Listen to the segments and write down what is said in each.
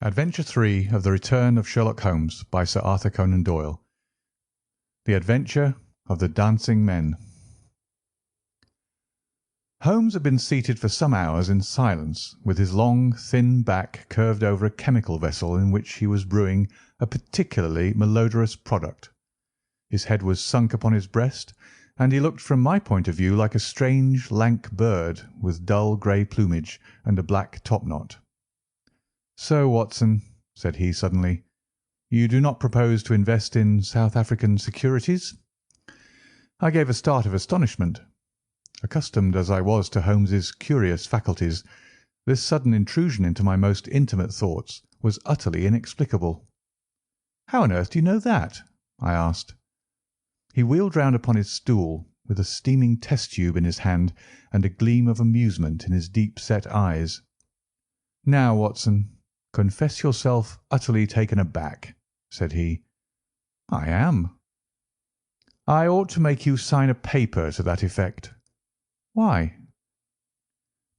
Adventure 3 of the Return of Sherlock Holmes by Sir Arthur Conan Doyle. The Adventure of the Dancing Men. Holmes had been seated for some hours in silence, with his long, thin back curved over a chemical vessel in which he was brewing a particularly malodorous product. His head was sunk upon his breast, and he looked from my point of view like a strange, lank bird with dull grey plumage and a black topknot. "So, Watson," said he suddenly, "you do not propose to invest in South African securities?" I gave a start of astonishment. Accustomed as I was to Holmes's curious faculties, this sudden intrusion into my most intimate thoughts was utterly inexplicable. "How on earth do you know that?" I asked. He wheeled round upon his stool, with a steaming test tube in his hand and a gleam of amusement in his deep-set eyes. "Now, Watson, confess yourself utterly taken aback," said he. "I am." "I ought to make you sign a paper to that effect." "Why?"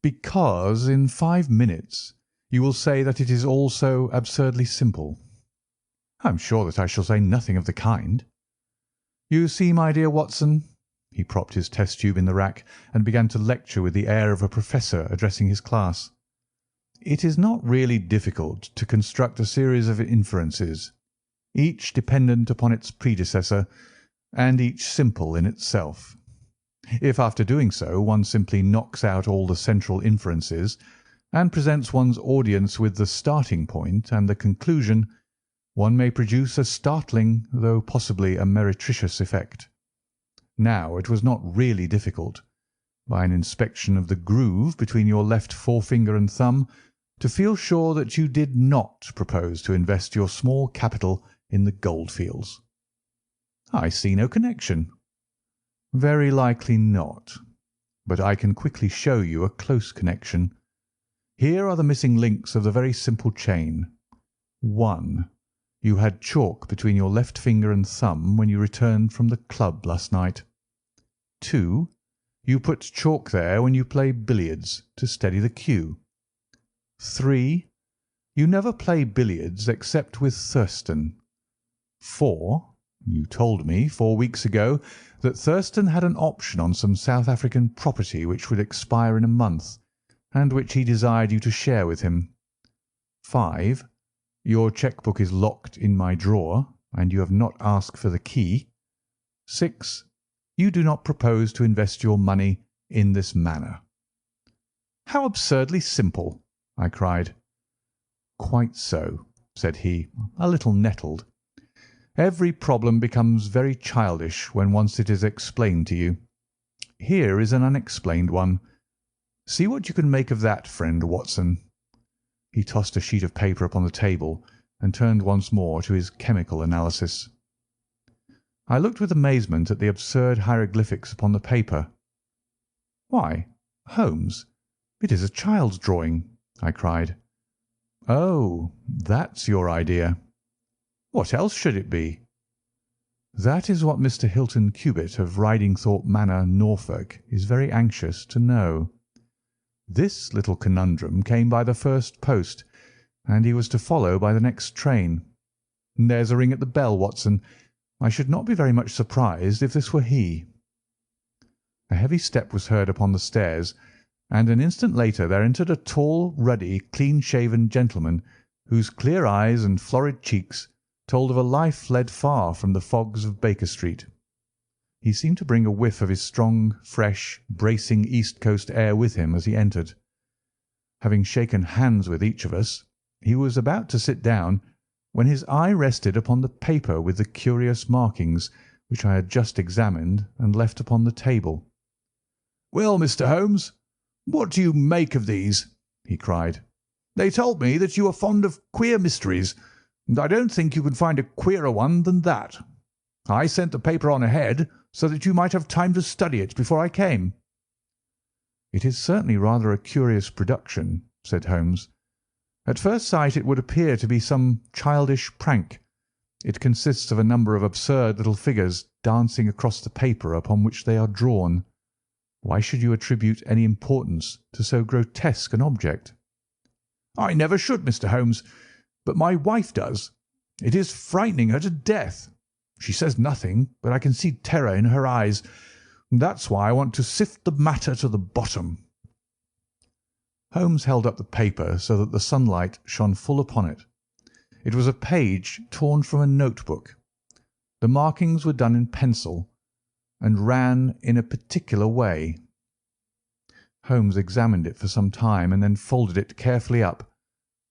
"Because in 5 minutes you will say that it is all so absurdly simple." "I am sure that I shall say nothing of the kind." "You see, my dear Watson," he propped his test tube in the rack and began to lecture with the air of a professor addressing his class, "it is not really difficult to construct a series of inferences, each dependent upon its predecessor and each simple in itself. If after doing so one simply knocks out all the central inferences and presents one's audience with the starting point and the conclusion, one may produce a startling, though possibly a meretricious effect. Now, it was not really difficult, by an inspection of the groove between your left forefinger and thumb, to feel sure that you did not propose to invest your small capital in the goldfields." "I see no connection." "Very likely not, but I can quickly show you a close connection. Here are the missing links of the very simple chain. 1. You had chalk between your left finger and thumb when you returned from the club last night. 2. You put chalk there when you play billiards to steady the cue. 3. You never play billiards except with Thurston. 4. You told me 4 weeks ago that Thurston had an option on some South African property which would expire in a month, and which he desired you to share with him. 5. Your cheque-book is locked in my drawer, and you have not asked for the key. 6. You do not propose to invest your money in this manner." "How absurdly simple!" I cried. "Quite so," said he, a little nettled. "Every problem becomes very childish when once it is explained to you. Here is an unexplained one. See what you can make of that, friend Watson." He tossed a sheet of paper upon the table and turned once more to his chemical analysis. I looked with amazement at the absurd hieroglyphics upon the paper. "Why, Holmes, it is a child's drawing," I cried. "Oh, that's your idea." "What else should it be?" "That is what Mr. Hilton Cubitt of Ridingthorpe Manor, Norfolk, is very anxious to know. This little conundrum came by the first post, and he was to follow by the next train. There's a ring at the bell, Watson. I should not be very much surprised if this were he." A heavy step was heard upon the stairs, and an instant later there entered a tall, ruddy, clean-shaven gentleman whose clear eyes and florid cheeks told of a life led far from the fogs of Baker Street. He seemed to bring a whiff of his strong, fresh, bracing East Coast air with him as he entered. Having shaken hands with each of us, he was about to sit down when his eye rested upon the paper with the curious markings which I had just examined and left upon the table. "Well, Mr. Holmes, what do you make of these?" he cried. "They told me that you are fond of queer mysteries, and I don't think you can find a queerer one than that. I sent the paper on ahead so that you might have time to study it before I came." "It is certainly rather a curious production," said Holmes. "At first sight it would appear to be some childish prank. It consists of a number of absurd little figures dancing across the paper upon which they are drawn. Why should you attribute any importance to so grotesque an object?" "I never should, Mr. Holmes. but my wife does. It is frightening her to death. She says nothing, but I can see terror in her eyes. That's why I want to sift the matter to the bottom." Holmes held up the paper so that the sunlight shone full upon it. It was a page torn from a notebook. The markings were done in pencil, and ran in a particular way. Holmes examined it for some time, and then folded it carefully up.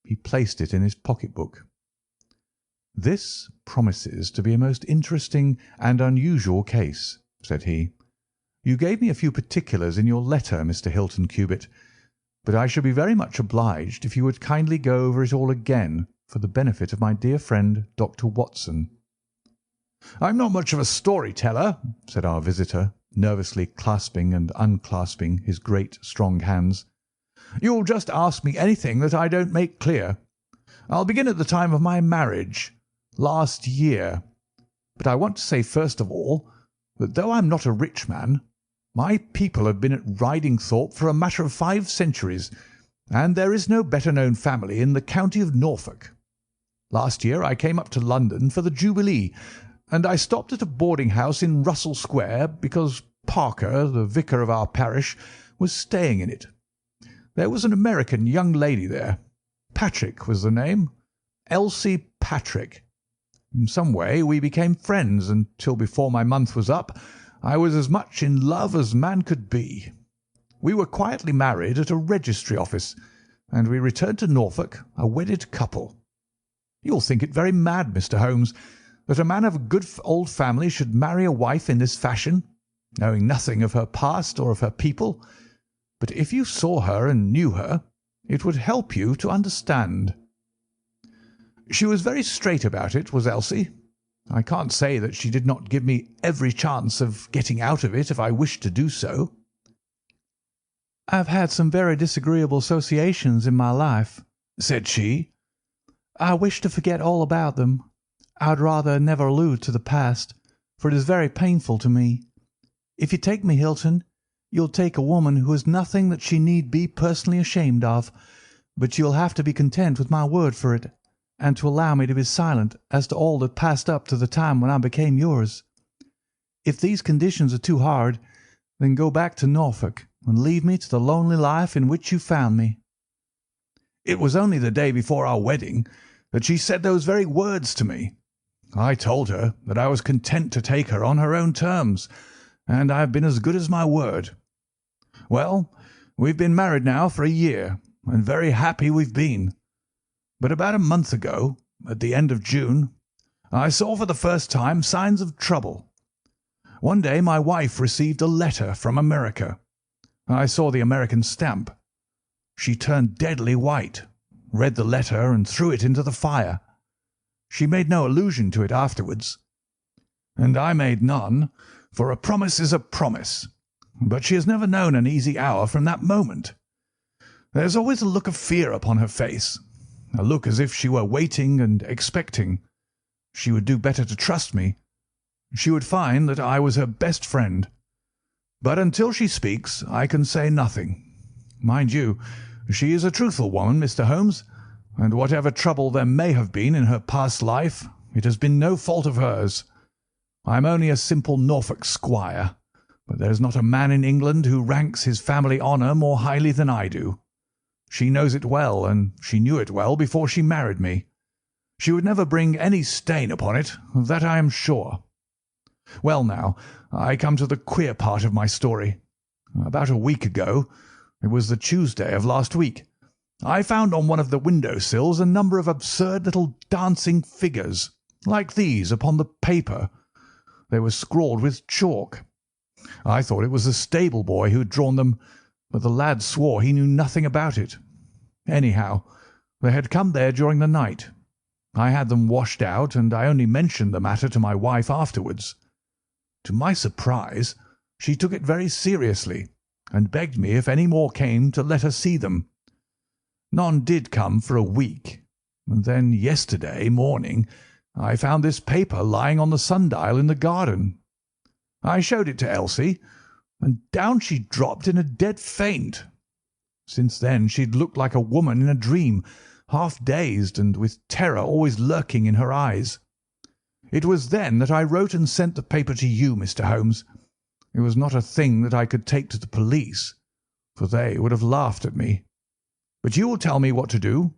He placed it in his pocket-book. "This promises to be a most interesting and unusual case," said he. "You gave me a few particulars in your letter, Mr. Hilton Cubitt, but I should be very much obliged if you would kindly go over it all again for the benefit of my dear friend, Dr. Watson." "I'm not much of a story-teller," said our visitor, nervously clasping and unclasping his great, strong hands. "You'll just ask me anything that I don't make clear. I'll begin at the time of my marriage, last year. But I want to say first of all that though I'm not a rich man, my people have been at Ridingthorpe for a matter of 5 centuries, and there is no better-known family in the county of Norfolk. Last year I came up to London for the Jubilee, and I stopped at a boarding-house in Russell Square because Parker, the vicar of our parish, was staying in it. There was an American young lady there. Patrick was the name. Elsie Patrick. In some way we became friends, until before my month was up I was as much in love as man could be. We were quietly married at a registry office, and we returned to Norfolk a wedded couple. You'll think it very mad, Mr. Holmes, that a man of a good old family should marry a wife in this fashion, knowing nothing of her past or of her people. But if you saw her and knew her, it would help you to understand. She was very straight about it, was Elsie. I can't say that she did not give me every chance of getting out of it if I wished to do so. "I've had some very disagreeable associations in my life," said she. "I wish to forget all about them. I would rather never allude to the past, for it is very painful to me. If you take me, Hilton, you'll take a woman who has nothing that she need be personally ashamed of, but you'll have to be content with my word for it, and to allow me to be silent as to all that passed up to the time when I became yours. If these conditions are too hard, then go back to Norfolk and leave me to the lonely life in which you found me." It was only the day before our wedding that she said those very words to me. I told her that I was content to take her on her own terms, and I have been as good as my word. Well, we've been married now for a year, and very happy we've been. But about a month ago, at the end of June, I saw for the first time signs of trouble. One day my wife received a letter from America. I saw the American stamp. She turned deadly white, read the letter, and threw it into the fire. She made no allusion to it afterwards, and I made none, for a promise is a promise. But she has never known an easy hour from that moment. There's always a look of fear upon her face, a look as if she were waiting and expecting. She would do better to trust me. She would find that I was her best friend. But until she speaks, I can say nothing. Mind you, she is a truthful woman, Mr. Holmes, and whatever trouble there may have been in her past life, it has been no fault of hers. I am only a simple Norfolk squire, but there is not a man in England who ranks his family honour more highly than I do. She knows it well, and she knew it well before she married me. She would never bring any stain upon it, of that I am sure. Well, now, I come to the queer part of my story. About a week ago, it was the Tuesday of last week, I found on one of the window-sills a number of absurd little dancing figures, like these, upon the paper. They were scrawled with chalk. I thought it was the stable boy who had drawn them, but the lad swore he knew nothing about it. Anyhow, they had come there during the night. I had them washed out, and I only mentioned the matter to my wife afterwards. To my surprise, she took it very seriously, and begged me if any more came to let her see them. None did come for a week, and then yesterday morning I found this paper lying on the sundial in the garden. I showed it to Elsie, and down she dropped in a dead faint. Since then she'd looked like a woman in a dream, half dazed and with terror always lurking in her eyes. It was then that I wrote and sent the paper to you, Mr. Holmes. It was not a thing that I could take to the police, for they would have laughed at me. But you will tell me what to do.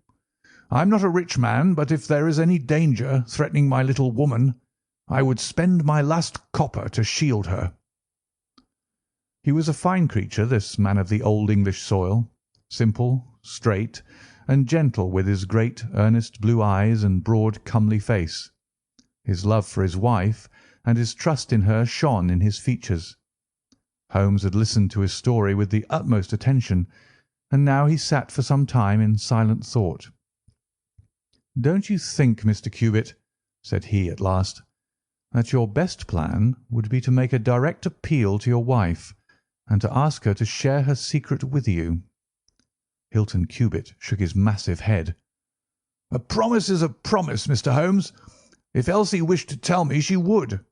I am not a rich man, but if there is any danger threatening my little woman, I would spend my last copper to shield her." He was a fine creature, this man of the old English soil, simple, straight, and gentle, with his great, earnest blue eyes and broad, comely face. His love for his wife and his trust in her shone in his features. Holmes had listened to his story with the utmost attention, and now he sat for some time in silent thought. "Don't you think, Mr. Cubitt," said he at last, "that your best plan would be to make a direct appeal to your wife, and to ask her to share her secret with you?" Hilton Cubitt shook his massive head. "A promise is a promise, Mr. Holmes. If Elsie wished to tell me, she would.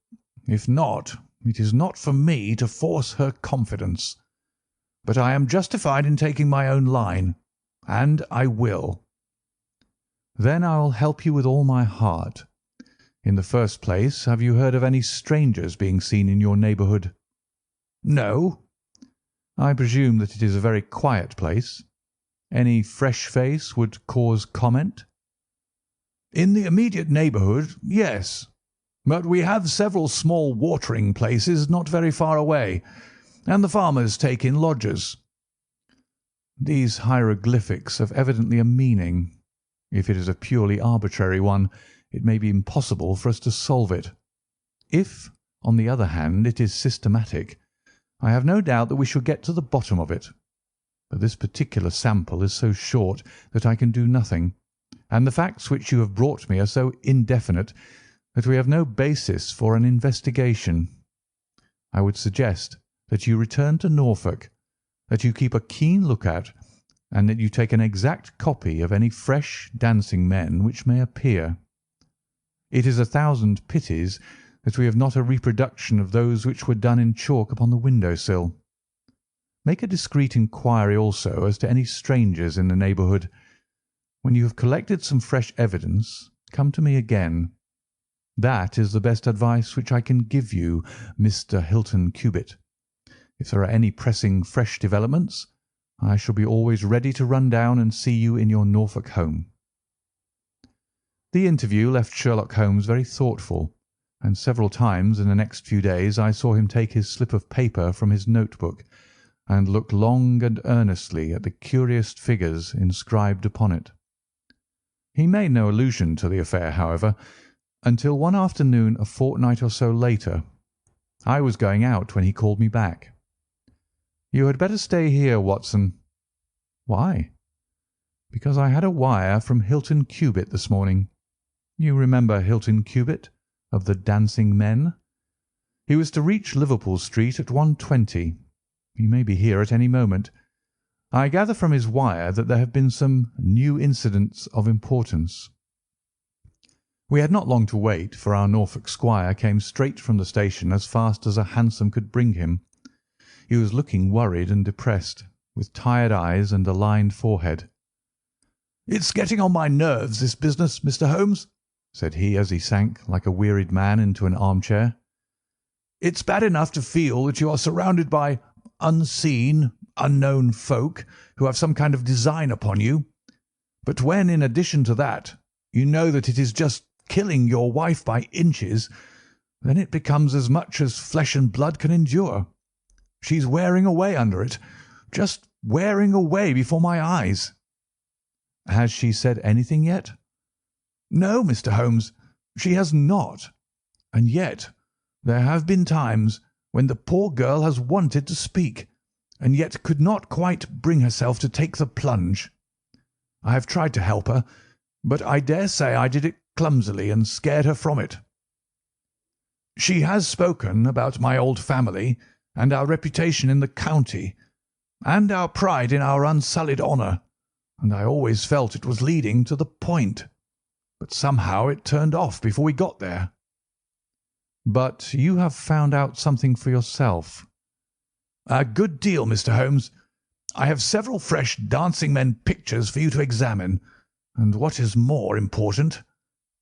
If not, it is not for me to force her confidence. But I am justified in taking my own line, and I will." "Then I will help you with all my heart. In the first place, have you heard of any strangers being seen in your neighbourhood?" "No." "I presume that it is a very quiet place. Any fresh face would cause comment?" "In the immediate neighbourhood, yes. But we have several small watering places not very far away, and the farmers take in lodgers." "These hieroglyphics have evidently a meaning. If it is a purely arbitrary one, it may be impossible for us to solve it. If, on the other hand, it is systematic, I have no doubt that we shall get to the bottom of it. But this particular sample is so short that I can do nothing, and the facts which you have brought me are so indefinite that we have no basis for an investigation. I would suggest that you return to Norfolk, that you keep a keen look-out, and that you take an exact copy of any fresh dancing men which may appear. It is 1,000 pities that we have not a reproduction of those which were done in chalk upon the window-sill. Make a discreet inquiry also as to any strangers in the neighbourhood. When you have collected some fresh evidence, come to me again. That is the best advice which I can give you, Mr. Hilton Cubitt. If there are any pressing fresh developments, I shall be always ready to run down and see you in your Norfolk home." The interview left Sherlock Holmes very thoughtful, and several times in the next few days I saw him take his slip of paper from his note-book and look long and earnestly at the curious figures inscribed upon it. He made no allusion to the affair, however, until one afternoon a fortnight or so later. I was going out when he called me back. "You had better stay here, Watson." "Why?" "Because I had a wire from Hilton Cubitt this morning. You remember Hilton Cubitt, of the Dancing Men? He was to reach Liverpool Street at 1:20. He may be here at any moment. I gather from his wire that there have been some new incidents of importance." We had not long to wait, for our Norfolk squire came straight from the station as fast as a hansom could bring him. He was looking worried and depressed, with tired eyes and a lined forehead. "It's getting on my nerves, this business, Mr. Holmes," said he as he sank like a wearied man into an armchair. "It's bad enough to feel that you are surrounded by unseen, unknown folk who have some kind of design upon you, but when, in addition to that, you know that it is just killing your wife by inches, then it becomes as much as flesh and blood can endure. She's wearing away under it, just wearing away before my eyes." "Has she said anything yet?" "No, Mr. Holmes, she has not. And yet there have been times when the poor girl has wanted to speak, and yet could not quite bring herself to take the plunge. I have tried to help her, but I dare say I did it clumsily and scared her from it. She has spoken about my old family and our reputation in the county, and our pride in our unsullied honour, and I always felt it was leading to the point, but somehow it turned off before we got there." "But you have found out something for yourself?" "A good deal, Mr. Holmes. I have several fresh dancing men pictures for you to examine, And what is more important,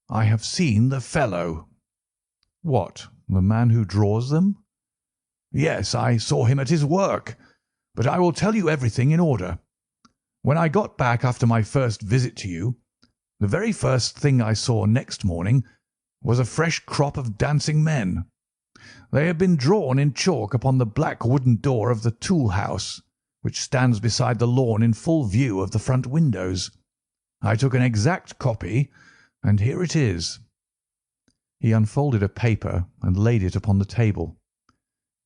I have seen the fellow." "What, the man who draws them?" "Yes, I saw him at his work. But I will tell you everything in order. When I got back after my first visit to you, the very first thing I saw next morning was a fresh crop of dancing men. They had been drawn in chalk upon the black wooden door of the tool house, which stands beside the lawn in full view of the front windows. I took an exact copy, and here it is." He unfolded a paper and laid it upon the table.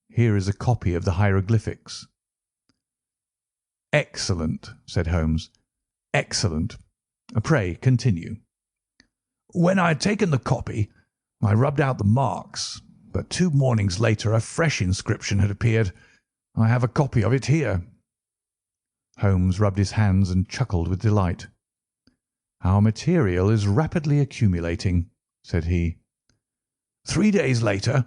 "Here is a copy of the hieroglyphics." "Excellent," said Holmes. "Excellent. Pray continue." "When I had taken the copy, I rubbed out the marks, but 2 mornings later a fresh inscription had appeared. I have a copy of it here." Holmes rubbed his hands and chuckled with delight. "Our material is rapidly accumulating," said he. 3 days later,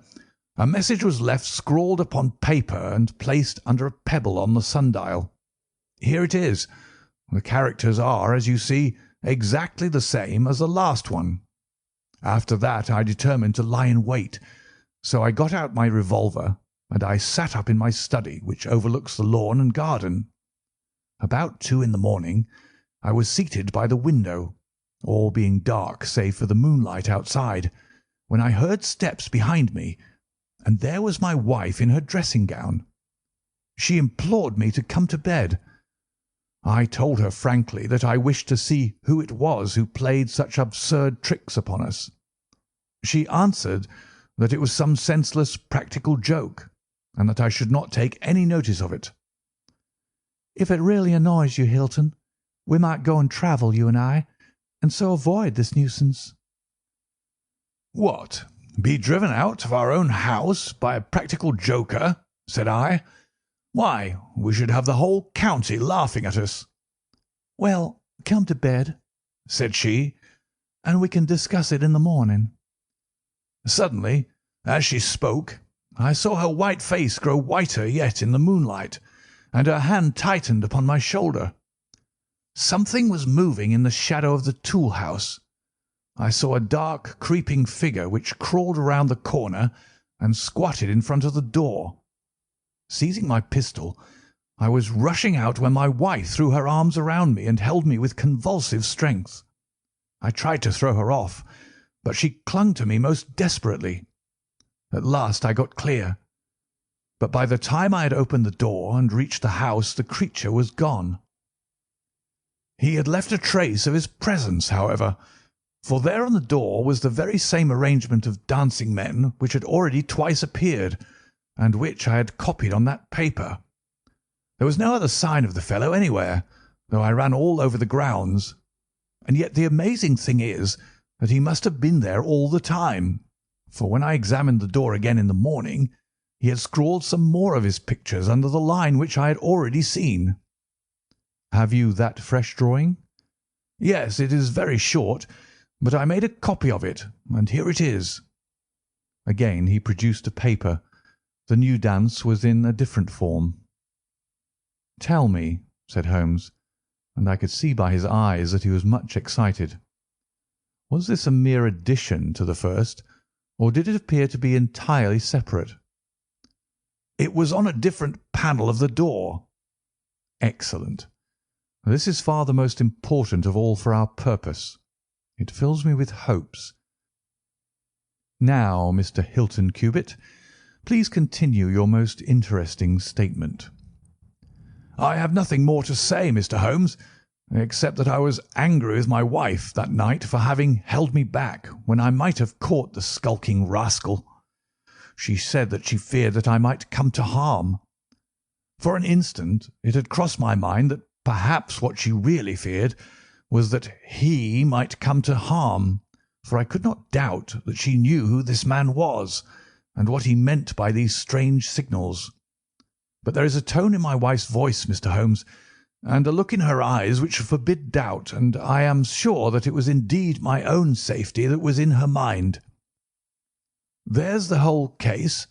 a message was left scrawled upon paper and placed under a pebble on the sundial. Here it is. The characters are, as you see, exactly the same as the last one. After that I determined to lie in wait, so I got out my revolver and I sat up in my study, which overlooks the lawn and garden. About 2 in the morning I was seated by the window, all being dark save for the moonlight outside, when I heard steps behind me, and there was my wife in her dressing gown. She implored me to come to bed. I told her frankly that I wished to see who it was who played such absurd tricks upon us. She answered that it was some senseless practical joke, and that I should not take any notice of it. "If it really annoys you, Hilton, we might go and travel, you and I, and so avoid this nuisance." "What, be driven out of our own house by a practical joker?" said I. "Why, we should have the whole county laughing at us." "Well, come to bed," said she, "and we can discuss it in the morning." Suddenly, as she spoke, I saw her white face grow whiter yet in the moonlight, and her hand tightened upon my shoulder. Something was moving in the shadow of the tool house. I saw a dark, creeping figure which crawled around the corner and squatted in front of the door. Seizing my pistol, I was rushing out when my wife threw her arms around me and held me with convulsive strength. I tried to throw her off, but she clung to me most desperately. At last I got clear, but by the time I had opened the door and reached the house the creature was gone. He had left a trace of his presence, however, for there on the door was the very same arrangement of dancing men which had already twice appeared, and which I had copied on that paper. There was no other sign of the fellow anywhere, though I ran all over the grounds. And yet the amazing thing is that he must have been there all the time, for when I examined the door again in the morning, he had scrawled some more of his pictures under the line which I had already seen." "Have you that fresh drawing?" "Yes, it is very short, but I made a copy of it, and here it is." Again he produced a paper. The new dance was in a different form. "Tell me," said Holmes, and I could see by his eyes that he was much excited, "was this a mere addition to the first, or did it appear to be entirely separate?" "It was on a different panel of the door." "Excellent. This is far the most important of all for our purpose. It fills me with hopes. Now, Mr. Hilton Cubitt, please continue your most interesting statement." "I have nothing more to say, Mr. Holmes, except that I was angry with my wife that night for having held me back when I might have caught the skulking rascal. She said that she feared that I might come to harm. For an instant it had crossed my mind that perhaps what she really feared was that he might come to harm, for I could not doubt that she knew who this man was and what he meant by these strange signals. But there is a tone in my wife's voice, Mr. Holmes, and a look in her eyes which forbid doubt, and I am sure that it was indeed my own safety that was in her mind. There's the whole case,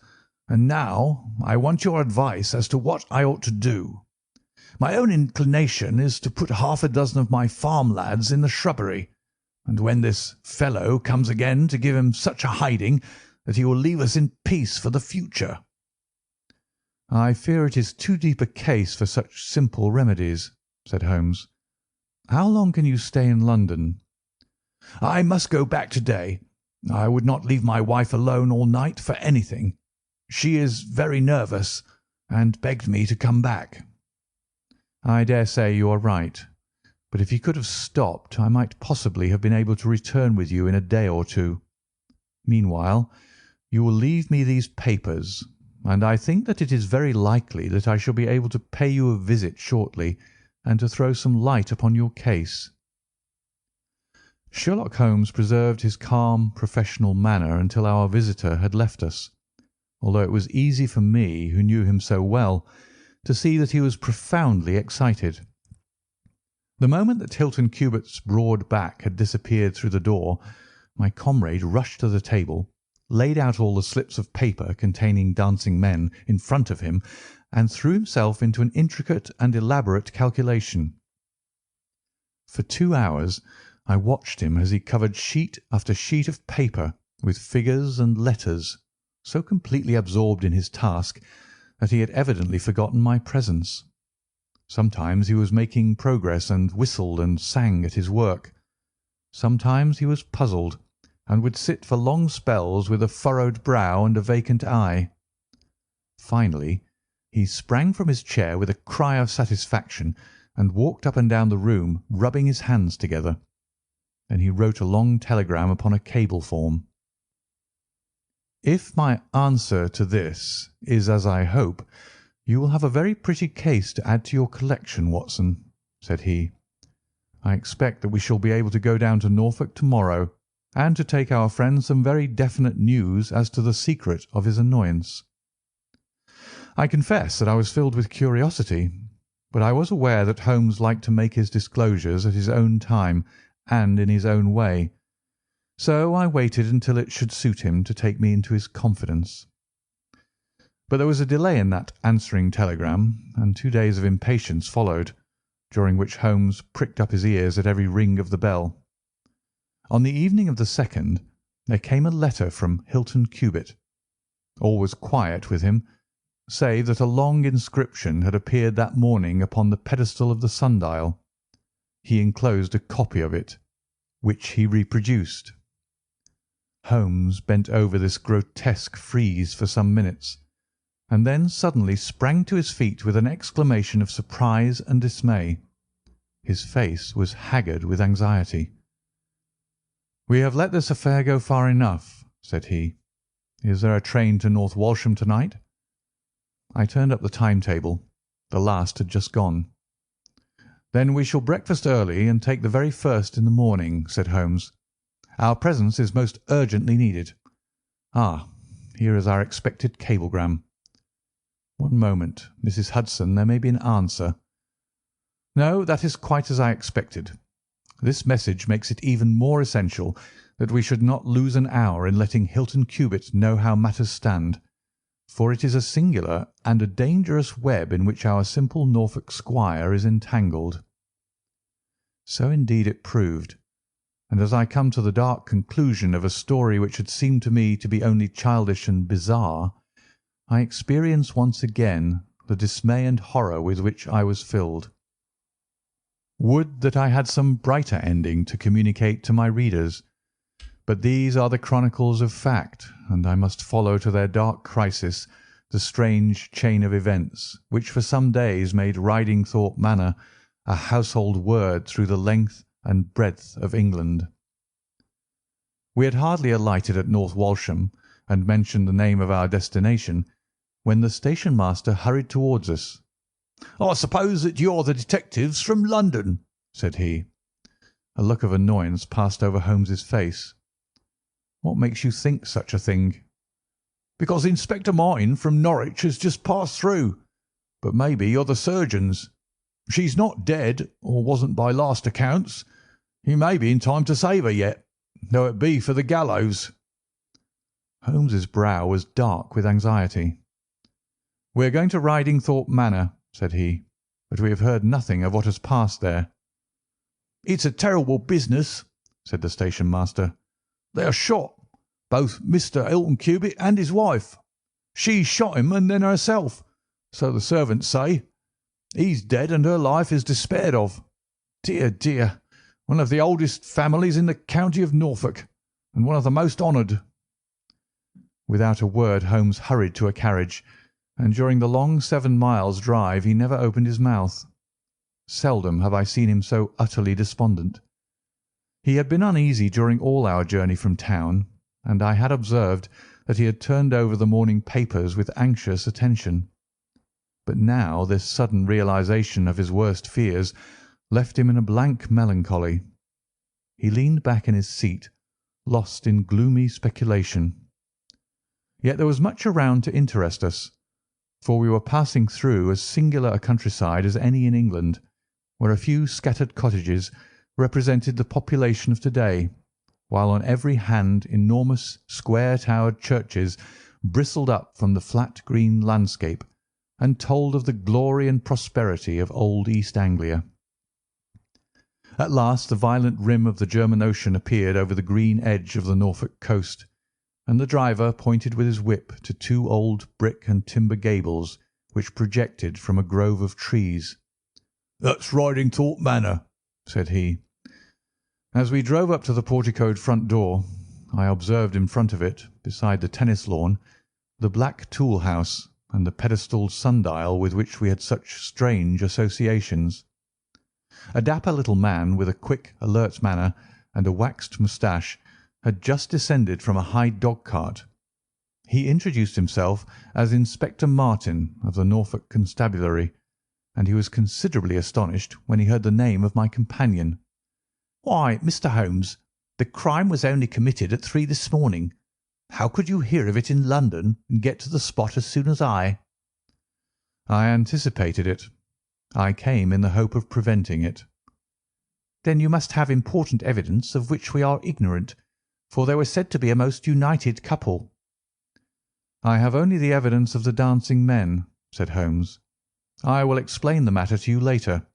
and now I want your advice as to what I ought to do. My own inclination is to put half a dozen of my farm lads in the shrubbery, and when this fellow comes again to give him such a hiding that he will leave us in peace for the future." "I fear it is too deep a case for such simple remedies," said Holmes. "How long can you stay in London?" "I must go back to-day. I would not leave my wife alone all night for anything. She is very nervous, and begged me to come back." "I dare say you are right, but if you could have stopped, I might possibly have been able to return with you in a day or two. Meanwhile, you will leave me these papers, and I think that it is very likely that I shall be able to pay you a visit shortly and to throw some light upon your case." Sherlock Holmes preserved his calm, professional manner until our visitor had left us, although it was easy for me, who knew him so well, to see that he was profoundly excited. The moment that Hilton Cubit's broad back had disappeared through the door, my comrade rushed to the table, laid out all the slips of paper containing dancing men in front of him, and threw himself into an intricate and elaborate calculation. For 2 hours I watched him as he covered sheet after sheet of paper with figures and letters, so completely absorbed in his task that he had evidently forgotten my presence. Sometimes he was making progress and whistled and sang at his work. Sometimes he was puzzled, and would sit for long spells with a furrowed brow and a vacant eye. Finally, he sprang from his chair with a cry of satisfaction and walked up and down the room, rubbing his hands together. Then he wrote a long telegram upon a cable form. "If my answer to this is as I hope, you will have a very pretty case to add to your collection, Watson," said he. "I expect that we shall be able to go down to Norfolk to-morrow, and to take our friend some very definite news as to the secret of his annoyance." I confess that I was filled with curiosity, but I was aware that Holmes liked to make his disclosures at his own time and in his own way, so I waited until it should suit him to take me into his confidence. But there was a delay in that answering telegram, and 2 days of impatience followed, during which Holmes pricked up his ears at every ring of the bell. On the evening of the 2nd there came a letter from Hilton Cubit. All was quiet with him, save that a long inscription had appeared that morning upon the pedestal of the sundial. He enclosed a copy of it, which he reproduced. Holmes bent over this grotesque frieze for some minutes, and then suddenly sprang to his feet with an exclamation of surprise and dismay. His face was haggard with anxiety. "We have let this affair go far enough," said he. "Is there a train to North Walsham to-night?" I turned up the timetable. The last had just gone. "Then we shall breakfast early and take the very first in the morning," said Holmes. "Our presence is most urgently needed. Ah, here is our expected cablegram. One moment, Mrs. Hudson, there may be an answer. No, that is quite as I expected. This message makes it even more essential that we should not lose an hour in letting Hilton Cubit know how matters stand, for it is a singular and a dangerous web in which our simple Norfolk squire is entangled." So indeed it proved, and as I come to the dark conclusion of a story which had seemed to me to be only childish and bizarre, I experience once again the dismay and horror with which I was filled. Would that I had some brighter ending to communicate to my readers, but these are the chronicles of fact, and I must follow to their dark crisis the strange chain of events which for some days made Ridingthorpe Manor a household word through the length and breadth of England. We had hardly alighted at North Walsham and mentioned the name of our destination when the station master hurried towards us. "I suppose that you're the detectives from London," said he. A look of annoyance passed over Holmes's face. "What makes you think such a thing?" "Because Inspector Martin from Norwich has just passed through. But maybe you're the surgeons. She's not dead, or wasn't by last accounts. He may be in time to save her yet, though it be for the gallows." Holmes's brow was dark with anxiety. "We are going to Ridingthorpe Manor," said he, but we have heard nothing of what has passed there." "It's a terrible business," said the station master. "They are shot, both Mr. Hilton Cubitt and his wife. She shot him and then herself, so the servants say. He's dead and her life is despaired of. Dear, dear, one of the oldest families in the county of Norfolk, and one of the most honoured." Without a word Holmes hurried to a carriage, and during the long 7 miles' drive he never opened his mouth. Seldom have I seen him so utterly despondent. He had been uneasy during all our journey from town, and I had observed that he had turned over the morning papers with anxious attention. But now this sudden realization of his worst fears left him in a blank melancholy. He leaned back in his seat, lost in gloomy speculation. Yet there was much around to interest us, for we were passing through as singular a countryside as any in England, where a few scattered cottages represented the population of to-day, while on every hand enormous square-towered churches bristled up from the flat green landscape and told of the glory and prosperity of old East Anglia. At last the violent rim of the German Ocean appeared over the green edge of the Norfolk coast, and the driver pointed with his whip to 2 old brick and timber gables which projected from a grove of trees. "That's Ridingthorpe Manor," said he. As we drove up to the porticoed front door, I observed in front of it, beside the tennis lawn, the black tool house and the pedestalled sundial with which we had such strange associations. A dapper little man with a quick, alert manner and a waxed moustache had just descended from a high dog-cart. He introduced himself as Inspector Martin of the Norfolk Constabulary, and he was considerably astonished when he heard the name of my companion. "Why, Mr. Holmes, the crime was only committed at 3 this morning. How could you hear of it in London and get to the spot as soon as I?" "I anticipated it. I came in the hope of preventing it." "Then you must have important evidence of which we are ignorant, for they were said to be a most united couple." "I have only the evidence of the dancing men," said Holmes. "I will explain the matter to you later.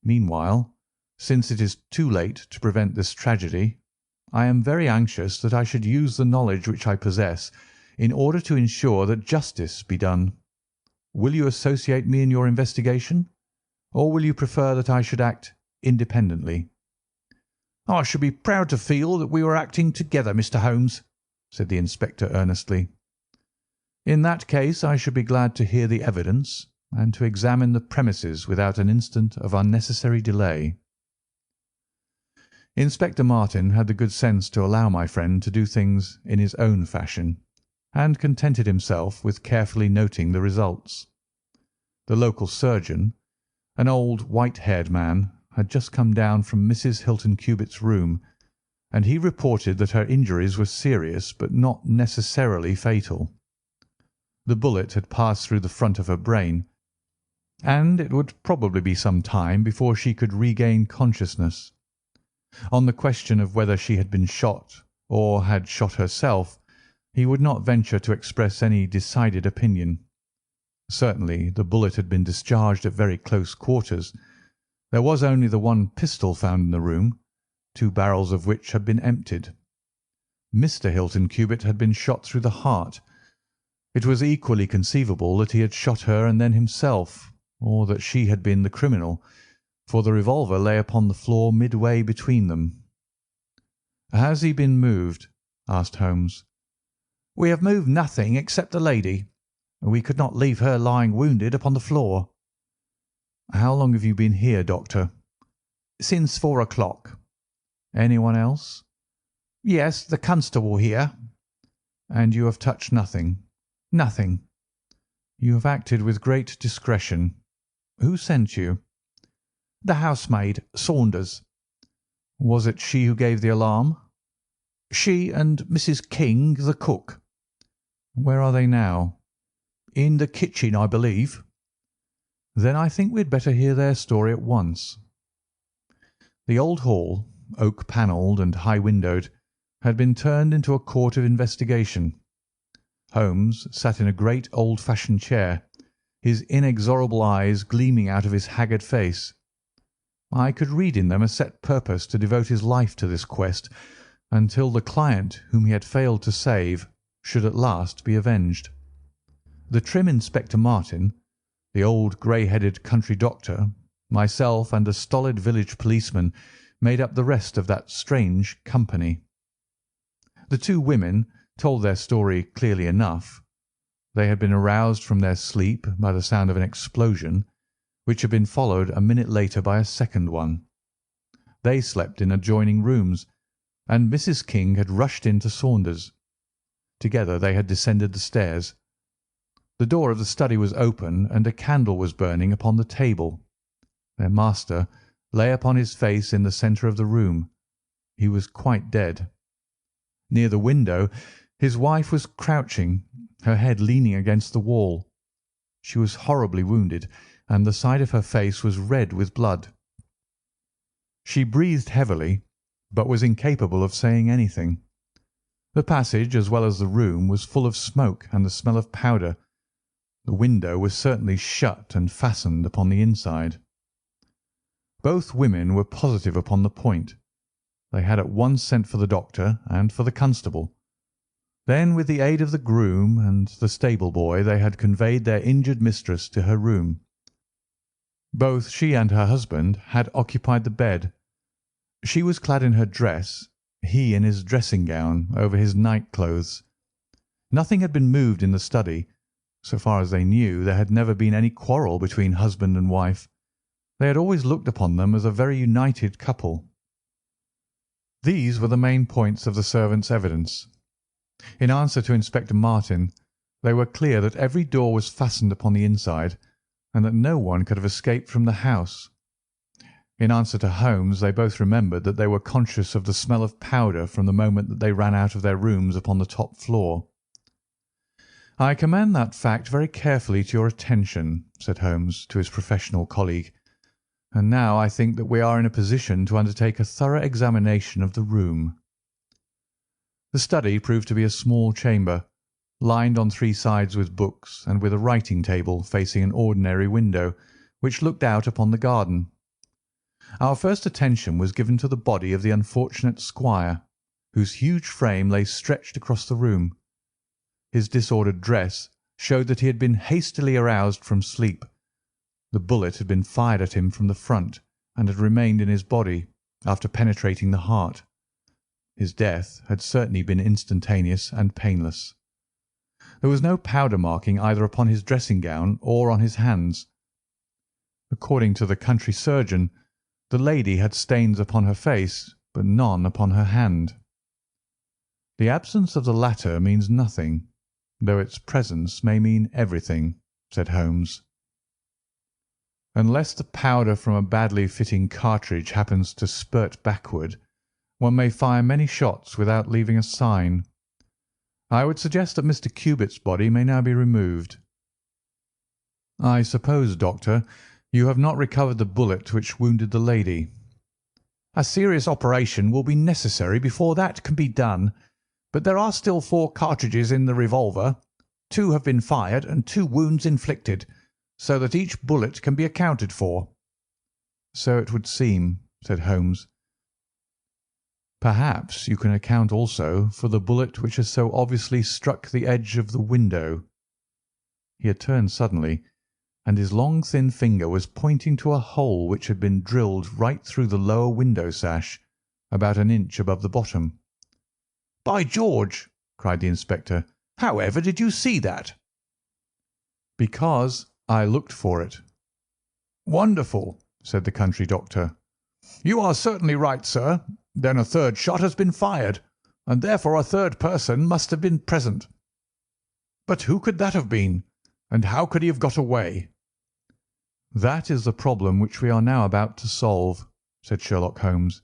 Meanwhile, since it is too late to prevent this tragedy, I am very anxious that I should use the knowledge which I possess in order to ensure that justice be done. Will you associate me in your investigation, or will you prefer that I should act independently?" "I should be proud to feel that we were acting together, Mr. Holmes," said the inspector earnestly. "In that case I should be glad to hear the evidence and to examine the premises without an instant of unnecessary delay." Inspector Martin had the good sense to allow my friend to do things in his own fashion, and contented himself with carefully noting the results. The local surgeon, an old white-haired man, had just come down from Mrs. Hilton Cubitt's room, and he reported that her injuries were serious but not necessarily fatal. The bullet had passed through the front of her brain, and it would probably be some time before she could regain consciousness. On the question of whether she had been shot or had shot herself, he would not venture to express any decided opinion. Certainly the bullet had been discharged at very close quarters. There was only the one pistol found in the room, 2 barrels of which had been emptied. Mr. Hilton Cubitt had been shot through the heart. It was equally conceivable that he had shot her and then himself, or that she had been the criminal, for the revolver lay upon the floor midway between them. "Has he been moved?" asked Holmes. "We have moved nothing except the lady. We could not leave her lying wounded upon the floor." "How long have you been here, Doctor?" "Since 4 o'clock." "Anyone else?" "Yes, the constable here." "And you have touched nothing?" "Nothing." "You have acted with great discretion. Who sent you?" "The housemaid, Saunders." "Was it she who gave the alarm?" "She and Mrs. King, the cook." "Where are they now?" "In the kitchen, I believe." "Then I think we had better hear their story at once." The old hall, oak-panelled and high-windowed, had been turned into a court of investigation. Holmes sat in a great old-fashioned chair, his inexorable eyes gleaming out of his haggard face. I could read in them a set purpose to devote his life to this quest until the client whom he had failed to save should at last be avenged. The trim Inspector Martin, the old grey-headed country doctor, myself, and a stolid village policeman made up the rest of that strange company. The two women told their story clearly enough. They had been aroused from their sleep by the sound of an explosion, which had been followed a minute later by a second one. They slept in adjoining rooms, and Mrs. King had rushed into Saunders. Together they had descended the stairs. The door of the study was open, and a candle was burning upon the table. Their master lay upon his face in the centre of the room. He was quite dead. Near the window his wife was crouching, her head leaning against the wall. She was horribly wounded, and the side of her face was red with blood. She breathed heavily, but was incapable of saying anything. The passage, as well as the room, was full of smoke and the smell of powder. The window was certainly shut and fastened upon the inside. Both women were positive upon the point. They had at once sent for the doctor and for the constable. Then, with the aid of the groom and the stable boy, they had conveyed their injured mistress to her room. Both she and her husband had occupied the bed. She was clad in her dress, he in his dressing gown over his night clothes. Nothing had been moved in the study. So far as they knew, there had never been any quarrel between husband and wife. They had always looked upon them as a very united couple. These were the main points of the servants' evidence. In answer to Inspector Martin, they were clear that every door was fastened upon the inside, and that no one could have escaped from the house. In answer to Holmes, they both remembered that they were conscious of the smell of powder from the moment that they ran out of their rooms upon the top floor. "I commend that fact very carefully to your attention," said Holmes to his professional colleague, "and now I think that we are in a position to undertake a thorough examination of the room." The study proved to be a small chamber, lined on three sides with books, and with a writing table facing an ordinary window, which looked out upon the garden. Our first attention was given to the body of the unfortunate squire, whose huge frame lay stretched across the room. His disordered dress showed that he had been hastily aroused from sleep. The bullet had been fired at him from the front, and had remained in his body after penetrating the heart. His death had certainly been instantaneous and painless. There was no powder marking either upon his dressing gown or on his hands. According to the country surgeon, the lady had stains upon her face, but none upon her hand. The absence of the latter means nothing, though its presence may mean everything, said Holmes. Unless the powder from a badly fitting cartridge happens to spurt backward, one may fire many shots without leaving a sign. I would suggest that Mr. Cubitt's body may now be removed. I suppose, Doctor, you have not recovered the bullet which wounded the lady. A serious operation will be necessary before that can be done, but there are still 4 cartridges in the revolver. 2 have been fired and 2 wounds inflicted, so that each bullet can be accounted for. So it would seem, said Holmes. Perhaps you can account also for the bullet which has so obviously struck the edge of the window. He had turned suddenly, and his long thin finger was pointing to a hole which had been drilled right through the lower window sash, about an inch above the bottom. "By George!" cried the inspector. "How ever did you see that?" "Because I looked for it." "Wonderful!" said the country doctor. "You are certainly right, sir. Then a third shot has been fired, and therefore a third person must have been present. But who could that have been, and how could he have got away?" "That is the problem which we are now about to solve," said Sherlock Holmes.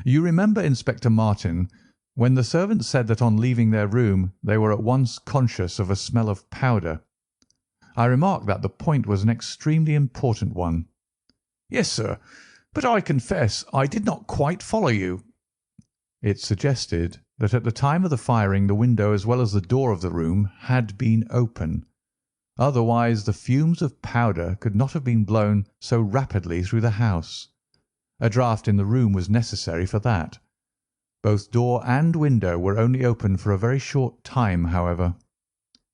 "You remember, Inspector Martin, when the servants said that on leaving their room they were at once conscious of a smell of powder. I remarked that the point was an extremely important one." "Yes, sir, but I confess I did not quite follow you." "It suggested that at the time of the firing the window as well as the door of the room had been open. Otherwise the fumes of powder could not have been blown so rapidly through the house. A draught in the room was necessary for that. Both door and window were only open for a very short time, however.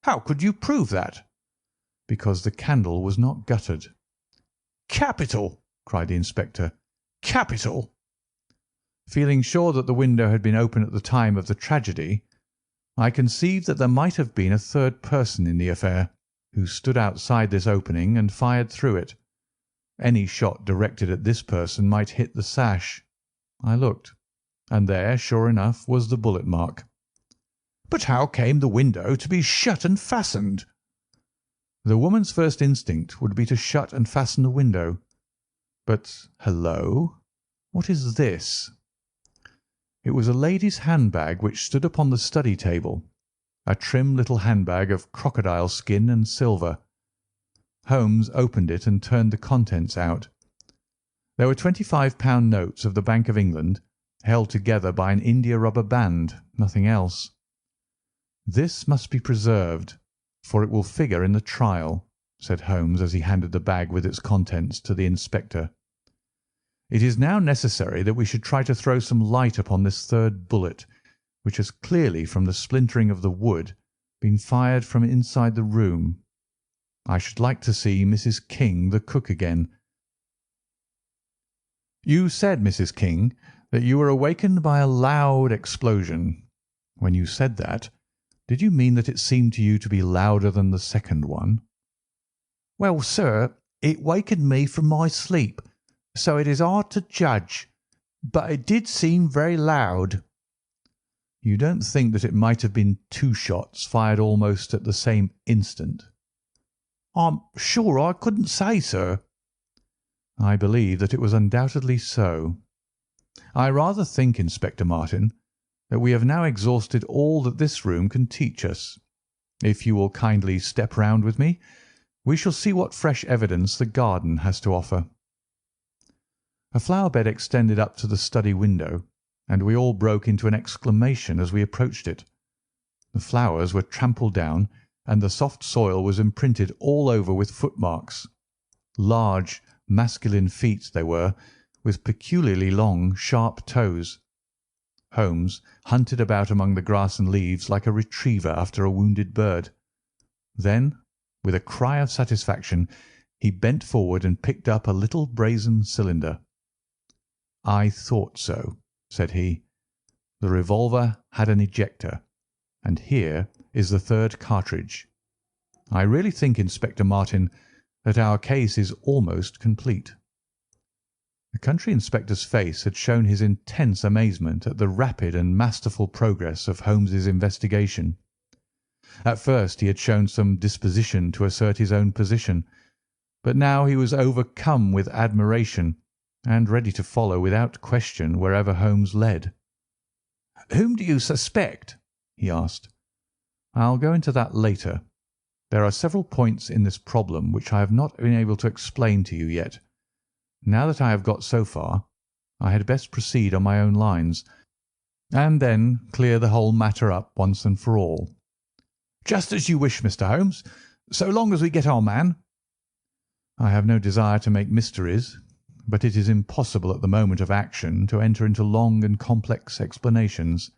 How could you prove that? Because the candle was not guttered. Capital! Cried the inspector. Capital! Feeling sure that the window had been open at the time of the tragedy, I conceived that there might have been a third person in the affair, who stood outside this opening and fired through it. Any shot directed at this person might hit the sash. I looked, and there, sure enough, was the bullet mark. But how came the window to be shut and fastened? The woman's first instinct would be to shut and fasten the window. But, hello, what is this? It was a lady's handbag which stood upon the study table, a trim little handbag of crocodile skin and silver. Holmes opened it and turned the contents out. There were £25 notes of the Bank of England, held together by an india-rubber band, nothing else. "This must be preserved, for it will figure in the trial," said Holmes as he handed the bag with its contents to the inspector. "It is now necessary that we should try to throw some light upon this third bullet, which has clearly, from the splintering of the wood, been fired from inside the room. I should like to see Mrs. King, the cook, again. You said, Mrs. King, that you were awakened by a loud explosion. When you said that, did you mean that it seemed to you to be louder than the second one?" "Well, sir, it wakened me from my sleep, so it is hard to judge, but it did seem very loud." "You don't think that it might have been two shots fired almost at the same instant?" "I'm sure I couldn't say, sir." "I believe that it was undoubtedly so. I rather think, Inspector Martin, that we have now exhausted all that this room can teach us. If you will kindly step round with me, we shall see what fresh evidence the garden has to offer." A flower bed extended up to the study window, and we all broke into an exclamation as we approached it. The flowers were trampled down, and the soft soil was imprinted all over with footmarks. Large, masculine feet they were, with peculiarly long, sharp toes. Holmes hunted about among the grass and leaves like a retriever after a wounded bird. Then, with a cry of satisfaction, he bent forward and picked up a little brazen cylinder. "I thought so," said he. "The revolver had an ejector, and here is the third cartridge. I really think, Inspector Martin, that our case is almost complete." The country inspector's face had shown his intense amazement at the rapid and masterful progress of Holmes's investigation. At first he had shown some disposition to assert his own position, but now he was overcome with admiration and ready to follow without question wherever Holmes led. "Whom do you suspect?" he asked. "I'll go into that later. There are several points in this problem which I have not been able to explain to you yet. Now that I have got so far, I had best proceed on my own lines, and then clear the whole matter up once and for all." "Just as you wish, Mr. Holmes, so long as we get our man." "I have no desire to make mysteries, but it is impossible at the moment of action to enter into long and complex explanations.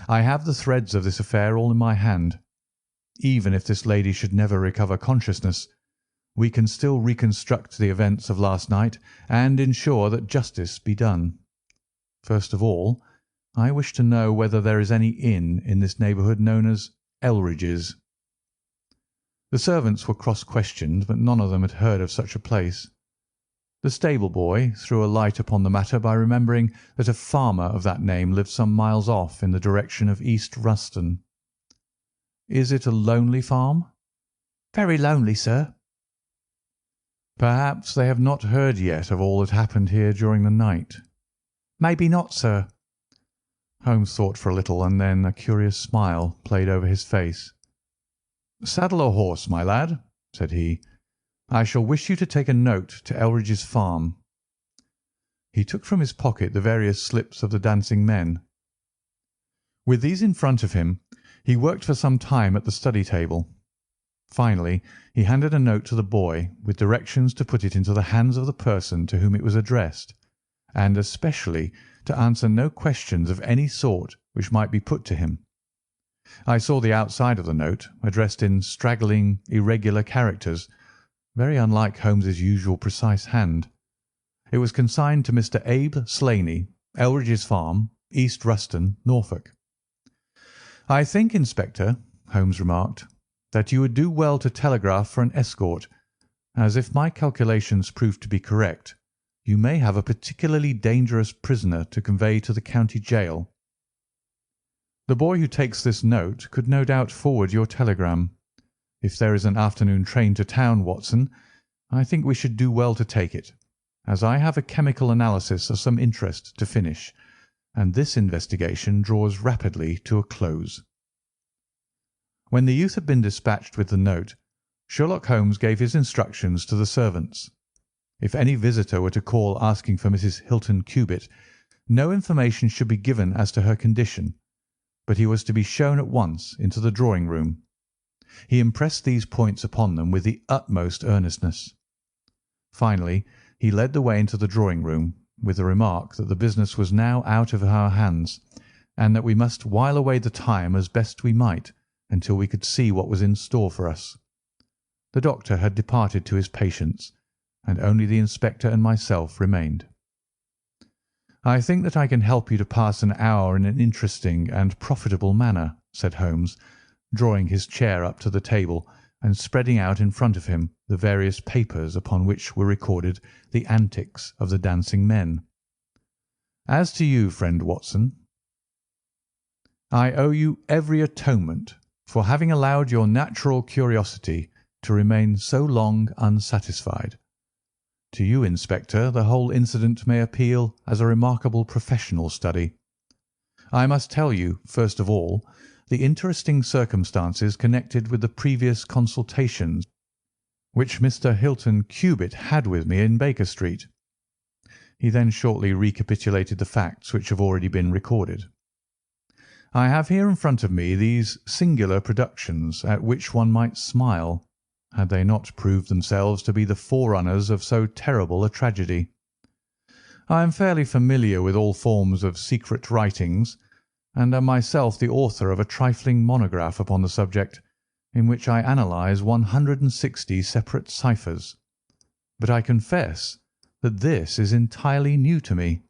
I have the threads of this affair all in my hand. Even if this lady should never recover consciousness, we can still reconstruct the events of last night and ensure that justice be done. First of all, I wish to know whether there is any inn in this neighbourhood known as Elridge's." The servants were cross-questioned, but none of them had heard of such a place. The stable boy threw a light upon the matter by remembering that a farmer of that name lived some miles off in the direction of East Ruston. "Is it a lonely farm?" "Very lonely, sir." "Perhaps they have not heard yet of all that happened here during the night." "Maybe not, sir." Holmes thought for a little, and then a curious smile played over his face. "Saddle a horse, my lad," said he. "I shall wish you to take a note to Elridge's farm." He took from his pocket the various slips of the dancing men. With these in front of him, he worked for some time at the study table. Finally, he handed a note to the boy with directions to put it into the hands of the person to whom it was addressed, and especially to answer no questions of any sort which might be put to him. I saw the outside of the note, addressed in straggling, irregular characters, very unlike Holmes's usual precise hand. It was consigned to Mr. Abe Slaney, Elridge's Farm, East Ruston, Norfolk. "I think, Inspector," Holmes remarked, "that you would do well to telegraph for an escort, as if my calculations prove to be correct, you may have a particularly dangerous prisoner to convey to the county jail. The boy who takes this note could no doubt forward your telegram. If there is an afternoon train to town, Watson, I think we should do well to take it, as I have a chemical analysis of some interest to finish, and this investigation draws rapidly to a close." When the youth had been dispatched with the note, Sherlock Holmes gave his instructions to the servants. If any visitor were to call asking for Mrs. Hilton Cubitt, no information should be given as to her condition, but he was to be shown at once into the drawing-room. He impressed these points upon them with the utmost earnestness. Finally, he led the way into the drawing-room, with the remark that the business was now out of our hands, and that we must while away the time as best we might until we could see what was in store for us. The doctor had departed to his patients, and only the inspector and myself remained. "I think that I can help you to pass an hour in an interesting and profitable manner," said Holmes, drawing his chair up to the table and spreading out in front of him the various papers upon which were recorded the antics of the dancing men. "As to you, friend Watson, I owe you every atonement for having allowed your natural curiosity to remain so long unsatisfied. To you, Inspector, the whole incident may appeal as a remarkable professional study. I must tell you, first of all, the interesting circumstances connected with the previous consultations which Mr. Hilton Cubitt had with me in Baker Street." He then shortly recapitulated the facts which have already been recorded. "I have here in front of me these singular productions at which one might smile, had they not proved themselves to be the forerunners of so terrible a tragedy. I am fairly familiar with all forms of secret writings, and am myself the author of a trifling monograph upon the subject, in which I analyse 160 separate ciphers. But I confess that this is entirely new to me.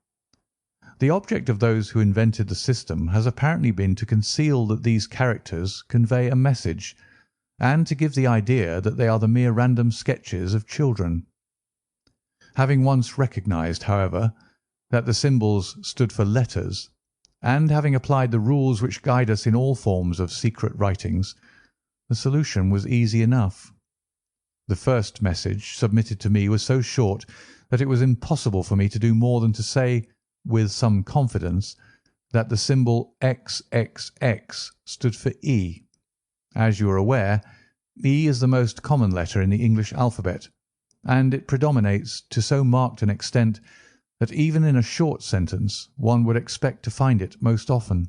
The object of those who invented the system has apparently been to conceal that these characters convey a message, and to give the idea that they are the mere random sketches of children. Having once recognised, however, that the symbols stood for letters, and having applied the rules which guide us in all forms of secret writings, the solution was easy enough. The first message submitted to me was so short that it was impossible for me to do more than to say, with some confidence, that the symbol XXX stood for E. As you are aware, E is the most common letter in the English alphabet, and it predominates to so marked an extent that even in a short sentence one would expect to find it most often.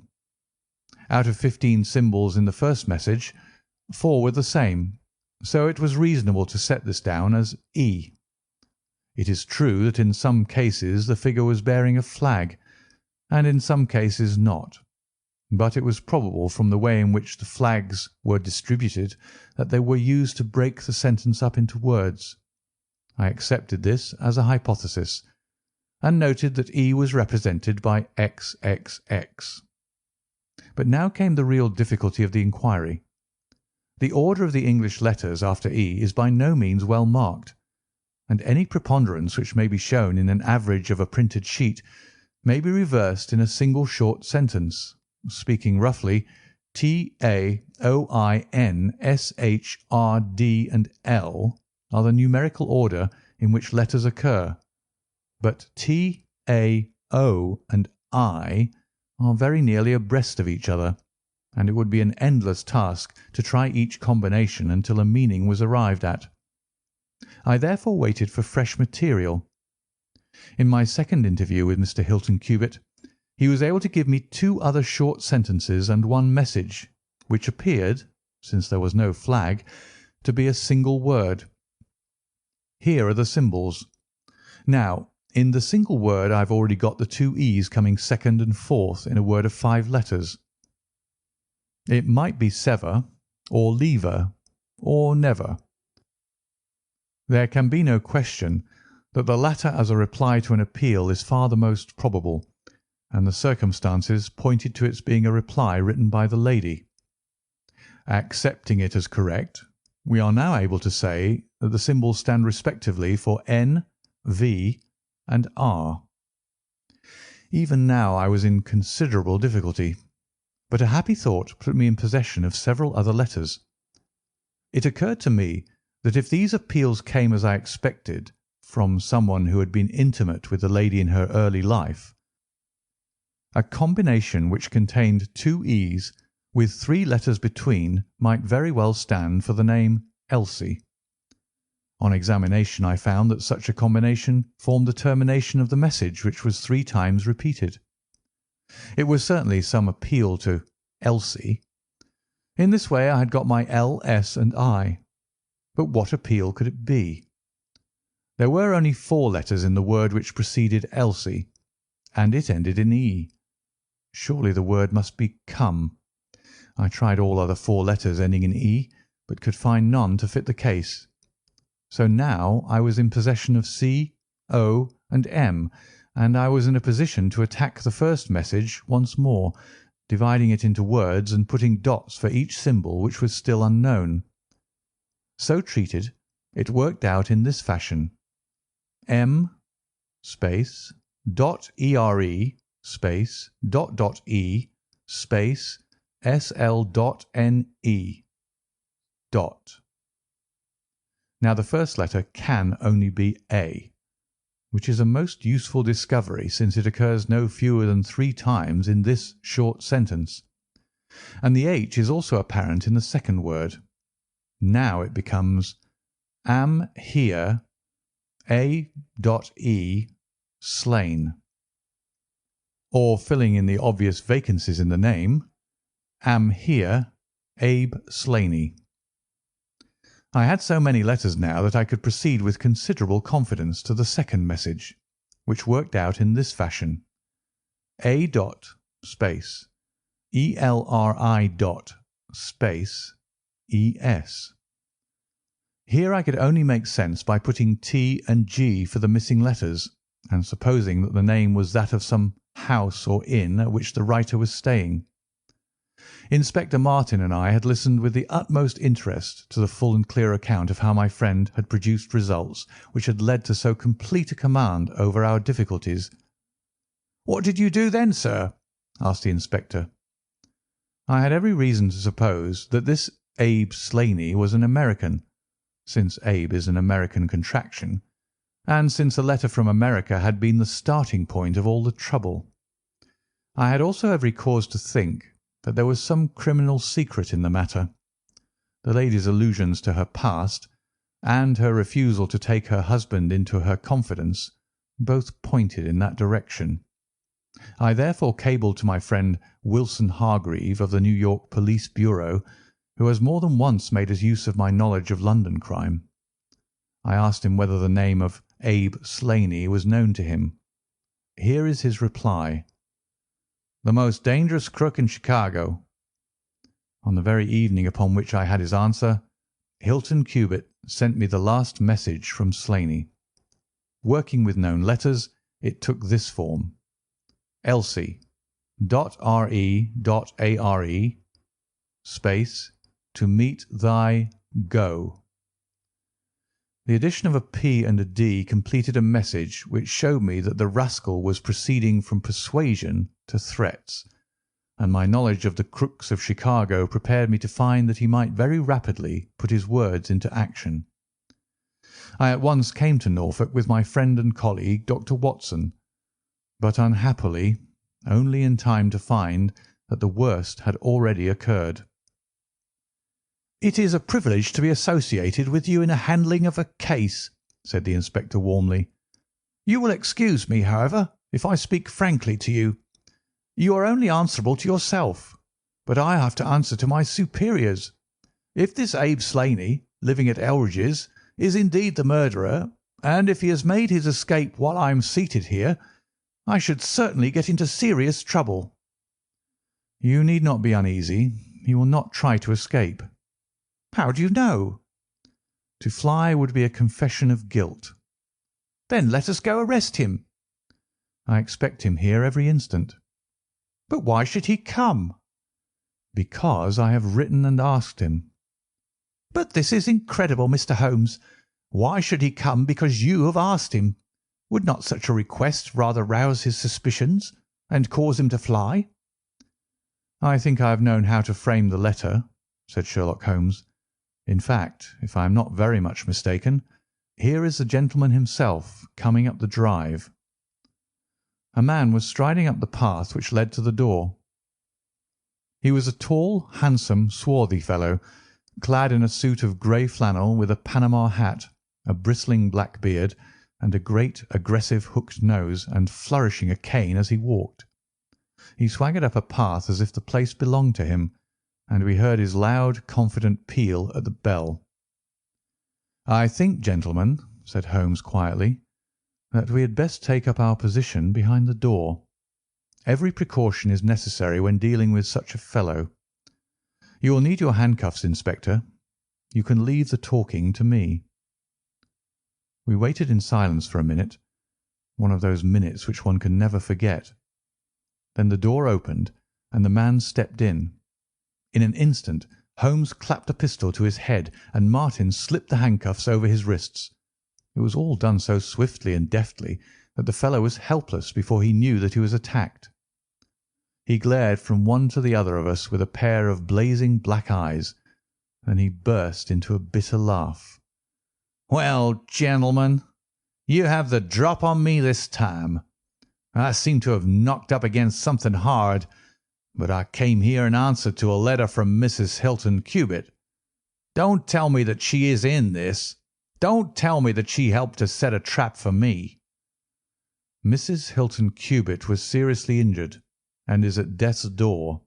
Out of 15 symbols in the first message, 4 were the same, so it was reasonable to set this down as E. It is true that in some cases the figure was bearing a flag, and in some cases not, but it was probable from the way in which the flags were distributed that they were used to break the sentence up into words. I accepted this as a hypothesis, and noted that E was represented by XXX. But now came the real difficulty of the inquiry. The order of the English letters after E is by no means well marked, and any preponderance which may be shown in an average of a printed sheet may be reversed in a single short sentence. Speaking roughly, T, A, O, I, N, S, H, R, D, and L are the numerical order in which letters occur, but T, A, O, and I are very nearly abreast of each other, and it would be an endless task to try each combination until a meaning was arrived at. I therefore waited for fresh material. In my second interview with Mr. Hilton Cubitt, he was able to give me 2 other short sentences and 1 message, which appeared, since there was no flag, to be a single word. Here are the symbols. Now, in the single word I have already got the two E's coming second and fourth in a word of 5 letters. It might be sever, or lever, or never. There can be no question that the latter as a reply to an appeal is far the most probable, and the circumstances pointed to its being a reply written by the lady. Accepting it as correct, we are now able to say that the symbols stand respectively for N, V, and R. Even now I was in considerable difficulty, but a happy thought put me in possession of several other letters. It occurred to me that if these appeals came as I expected, from someone who had been intimate with the lady in her early life, a combination which contained 2 E's with 3 letters between might very well stand for the name Elsie. On examination I found that such a combination formed the termination of the message, which was 3 times repeated. It was certainly some appeal to Elsie. In this way I had got my L, S, and I. But what appeal could it be? There were only 4 letters in the word which preceded Elsie, and it ended in E. Surely the word must be come. I tried all other 4 letters ending in E, but could find none to fit the case. So now I was in possession of C, O, and M, and I was in a position to attack the first message once more, dividing it into words and putting dots for each symbol which was still unknown. So treated, it worked out in this fashion: M space dot ere space dot e space sl dot ne dot. Now the first letter can only be A, which is a most useful discovery, since it occurs no fewer than 3 times in this short sentence, and the H is also apparent in the second word. Now it becomes am here A.E slain, or filling in the obvious vacancies in the name, am here Abe Slaney. I had so many letters now that I could proceed with considerable confidence to the second message, which worked out in this fashion: A. space ELRI space ES. Here I could only make sense by putting T and G for the missing letters, and supposing that the name was that of some house or inn at which the writer was staying. Inspector Martin and I had listened with the utmost interest to the full and clear account of how my friend had produced results which had led to so complete a command over our difficulties. "What did you do then, sir?" asked the inspector. I had every reason to suppose that this Abe Slaney was an American, since Abe is an American contraction, and since a letter from America had been the starting point of all the trouble. I had also every cause to think that there was some criminal secret in the matter. The lady's allusions to her past, and her refusal to take her husband into her confidence, both pointed in that direction. I therefore cabled to my friend Wilson Hargreave of the New York Police Bureau, who has more than once made use of my knowledge of London crime. I asked him whether the name of Abe Slaney was known to him. Here is his reply: "The most dangerous crook in Chicago." On the very evening upon which I had his answer, Hilton Cubitt sent me the last message from Slaney. Working with known letters, it took this form: Elsie .re.are space to meet thy go. The addition of a P and a D completed a message which showed me that the rascal was proceeding from persuasion to threats, and my knowledge of the crooks of Chicago prepared me to find that he might very rapidly put his words into action. I at once came to Norfolk with my friend and colleague, Dr. Watson, but unhappily only in time to find that the worst had already occurred. "It is a privilege to be associated with you in the handling of a case," said the inspector warmly. "You will excuse me, however, if I speak frankly to you. You are only answerable to yourself, but I have to answer to my superiors. If this Abe Slaney, living at Elridge's, is indeed the murderer, and if he has made his escape while I am seated here, I should certainly get into serious trouble." "You need not be uneasy. He will not try to escape." "How do you know?" "To fly would be a confession of guilt." "Then let us go arrest him." "I expect him here every instant." "But why should he come?" "Because I have written and asked him." "But this is incredible, Mr. Holmes. Why should he come because you have asked him? Would not such a request rather rouse his suspicions and cause him to fly?" "I think I have known how to frame the letter," said Sherlock Holmes. "In fact, if I am not very much mistaken, here is the gentleman himself coming up the drive." A man was striding up the path which led to the door. He was a tall, handsome, swarthy fellow, clad in a suit of grey flannel with a Panama hat, a bristling black beard, and a great, aggressive hooked nose, and flourishing a cane as he walked. He swaggered up a path as if the place belonged to him, and we heard his loud, confident peal at the bell. "I think, gentlemen," said Holmes quietly, "that we had best take up our position behind the door. Every precaution is necessary when dealing with such a fellow. You will need your handcuffs, Inspector. You can leave the talking to me." We waited in silence for a minute, one of those minutes which one can never forget. Then the door opened, and the man stepped in. In an instant Holmes clapped a pistol to his head, and Martin slipped the handcuffs over his wrists. It was all done so swiftly and deftly that the fellow was helpless before he knew that he was attacked. He glared from one to the other of us with a pair of blazing black eyes. Then he burst into a bitter laugh. "Well, gentlemen, you have the drop on me this time. I seem to have knocked up against something hard, but I came here in answer to a letter from Mrs. Hilton Cubitt. Don't tell me that she is in this. Don't tell me that she helped to set a trap for me." "Mrs. Hilton Cubitt was seriously injured, and is at death's door."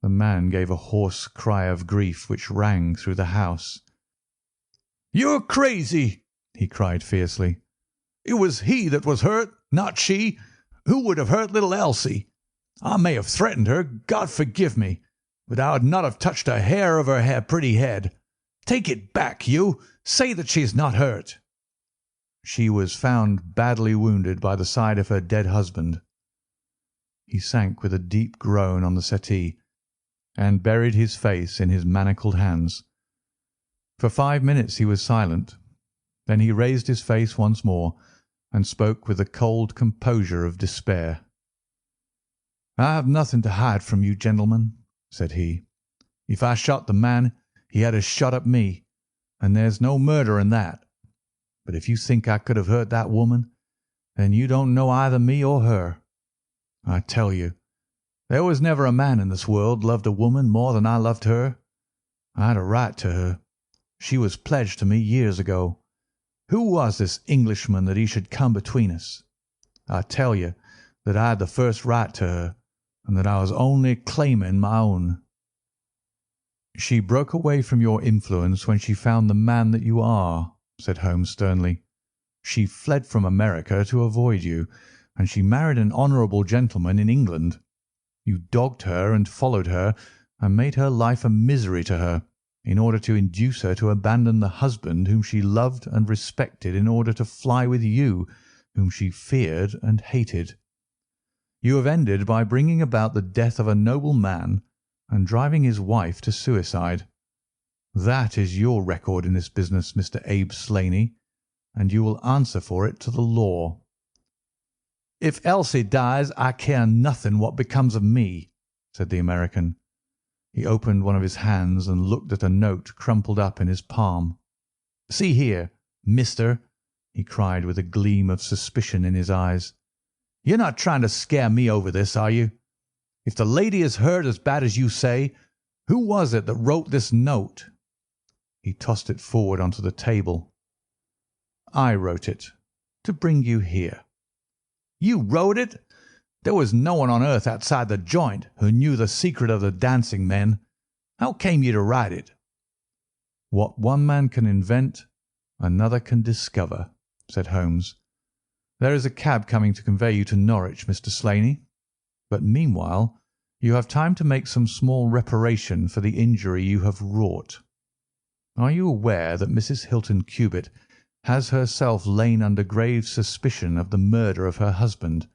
The man gave a hoarse cry of grief which rang through the house. "You're crazy!" he cried fiercely. "It was he that was hurt, not she. Who would have hurt little Elsie? I may have threatened her, God forgive me, but I would not have touched a hair of her pretty head. Take it back, you. Say that she is not hurt." "She was found badly wounded by the side of her dead husband." He sank with a deep groan on the settee, and buried his face in his manacled hands. For 5 minutes he was silent. Then he raised his face once more, and spoke with the cold composure of despair. "I have nothing to hide from you, gentlemen," said he. "If I shot the man, he had a shot at me, and there's no murder in that. But if you think I could have hurt that woman, then you don't know either me or her. I tell you, there was never a man in this world loved a woman more than I loved her. I had a right to her. She was pledged to me years ago. Who was this Englishman that he should come between us? I tell you that I had the first right to her, and that I was only claiming my own." "She broke away from your influence when she found the man that you are," said Holmes sternly. "She fled from America to avoid you, and she married an honourable gentleman in England. You dogged her and followed her, and made her life a misery to her, in order to induce her to abandon the husband whom she loved and respected in order to fly with you, whom she feared and hated. You have ended by bringing about the death of a noble man and driving his wife to suicide. That is your record in this business, Mr. Abe Slaney, and you will answer for it to the law." "If Elsie dies, I care nothing what becomes of me," said the American. He opened one of his hands and looked at a note crumpled up in his palm. "See here, mister," he cried with a gleam of suspicion in his eyes. "You're not trying to scare me over this, are you? If the lady is hurt as bad as you say, who was it that wrote this note?" He tossed it forward onto the table. "I wrote it, to bring you here." "You wrote it? There was no one on earth outside the joint who knew the secret of the dancing men. How came you to write it?" What one man can invent, another can discover," said Holmes. "There is a cab coming to convey you to Norwich, Mr. Slaney, but meanwhile you have time to make some small reparation for the injury you have wrought. Are you aware that Mrs. Hilton Cubitt has herself lain under grave suspicion of the murder of her husband,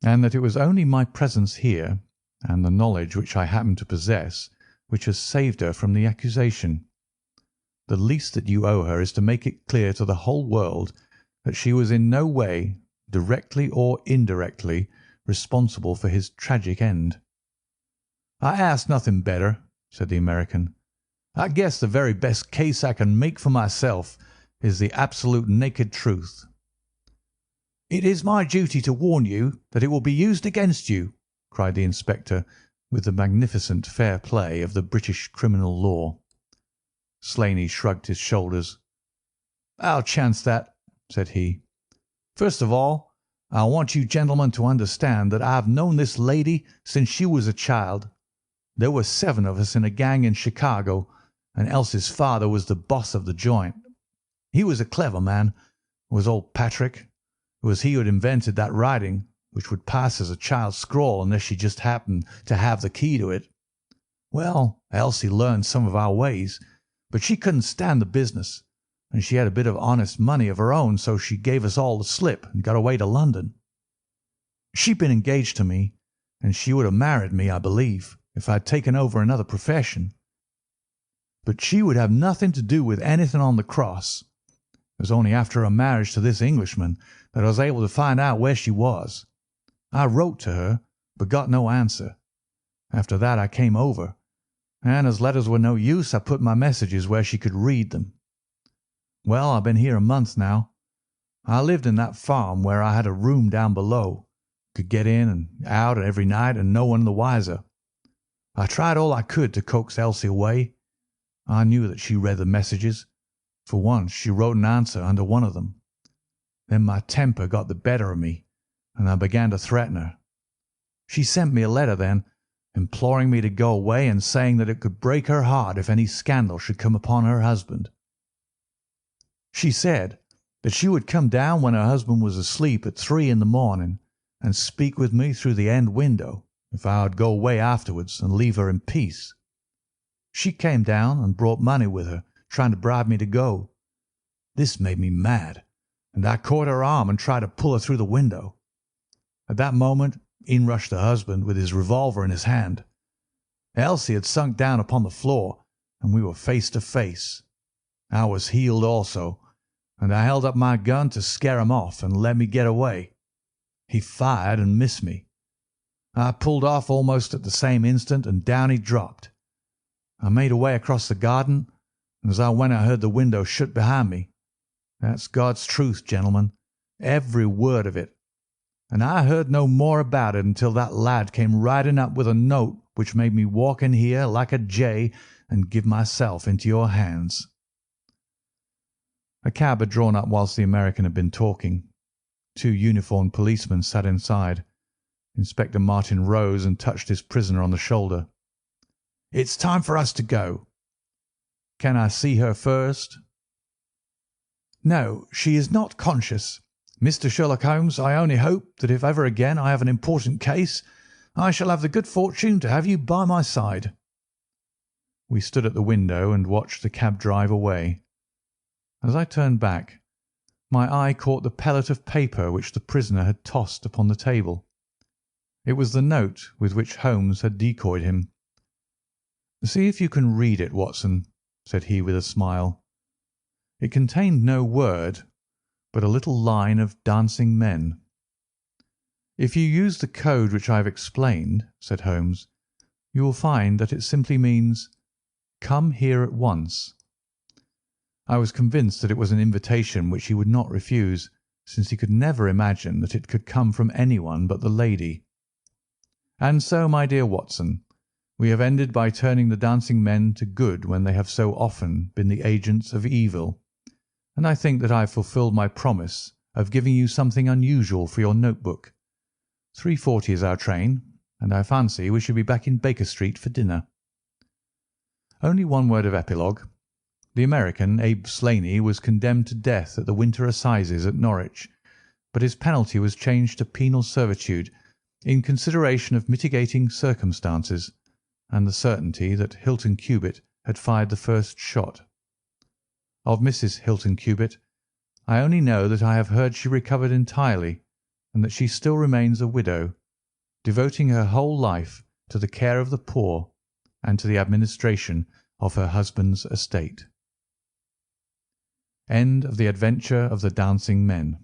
and that it was only my presence here, and the knowledge which I happen to possess, which has saved her from the accusation? The least that you owe her is to make it clear to the whole world that she was in no way, directly or indirectly, responsible for his tragic end." "I ask nothing better," said the American. "I guess the very best case I can make for myself is the absolute naked truth." "It is my duty to warn you that it will be used against you," cried the inspector, with the magnificent fair play of the British criminal law. Slaney shrugged his shoulders. "I'll chance that," said he. "First of all, I want you gentlemen to understand that I have known this lady since she was a child. There were 7 of us in a gang in Chicago, and Elsie's father was the boss of the joint. He was a clever man, was old Patrick. It was he who had invented that writing, which would pass as a child's scrawl unless she just happened to have the key to it. Well, Elsie learned some of our ways, but she couldn't stand the business, and she had a bit of honest money of her own, so she gave us all the slip and got away to London. She'd been engaged to me, and she would have married me, I believe, if I'd taken over another profession. But she would have nothing to do with anything on the cross. It was only after her marriage to this Englishman that I was able to find out where she was. I wrote to her, but got no answer. After that I came over, and as letters were no use, I put my messages where she could read them. Well, I've been here a month now. I lived in that farm where I had a room down below, could get in and out every night and no one the wiser. I tried all I could to coax Elsie away. I knew that she read the messages. For once she wrote an answer under one of them. Then my temper got the better of me, and I began to threaten her. She sent me a letter then, imploring me to go away and saying that it could break her heart if any scandal should come upon her husband. She said that she would come down when her husband was asleep at 3 in the morning and speak with me through the end window if I would go away afterwards and leave her in peace. She came down and brought money with her, trying to bribe me to go. This made me mad, and I caught her arm and tried to pull her through the window. At that moment in rushed the husband with his revolver in his hand. Elsie had sunk down upon the floor, and we were face to face. I was heeled also, and I held up my gun to scare him off and let me get away. He fired and missed me. I pulled off almost at the same instant, and down he dropped. I made away across the garden, and as I went I heard the window shut behind me. That's God's truth, gentlemen, every word of it. And I heard no more about it until that lad came riding up with a note which made me walk in here like a jay and give myself into your hands." A cab had drawn up whilst the American had been talking. 2 uniformed policemen sat inside. Inspector Martin rose and touched his prisoner on the shoulder. "It's time for us to go." "Can I see her first?" "No, she is not conscious. Mr. Sherlock Holmes, I only hope that if ever again I have an important case, I shall have the good fortune to have you by my side." We stood at the window and watched the cab drive away. As I turned back, my eye caught the pellet of paper which the prisoner had tossed upon the table. It was the note with which Holmes had decoyed him. "See if you can read it, Watson," said he with a smile. It contained no word, but a little line of dancing men. "If you use the code which I have explained," said Holmes, "you will find that it simply means, 'Come here at once.'" I was convinced that it was an invitation which he would not refuse, since he could never imagine that it could come from anyone but the lady. And so, my dear Watson, we have ended by turning the dancing men to good when they have so often been the agents of evil, and I think that I have fulfilled my promise of giving you something unusual for your notebook. 3:40 is our train, and I fancy we shall be back in Baker Street for dinner. Only one word of epilogue. The American, Abe Slaney, was condemned to death at the Winter Assizes at Norwich, but his penalty was changed to penal servitude in consideration of mitigating circumstances and the certainty that Hilton Cubitt had fired the first shot. Of Mrs. Hilton Cubitt, I only know that I have heard she recovered entirely, and that she still remains a widow, devoting her whole life to the care of the poor and to the administration of her husband's estate. End of The Adventure of the Dancing Men.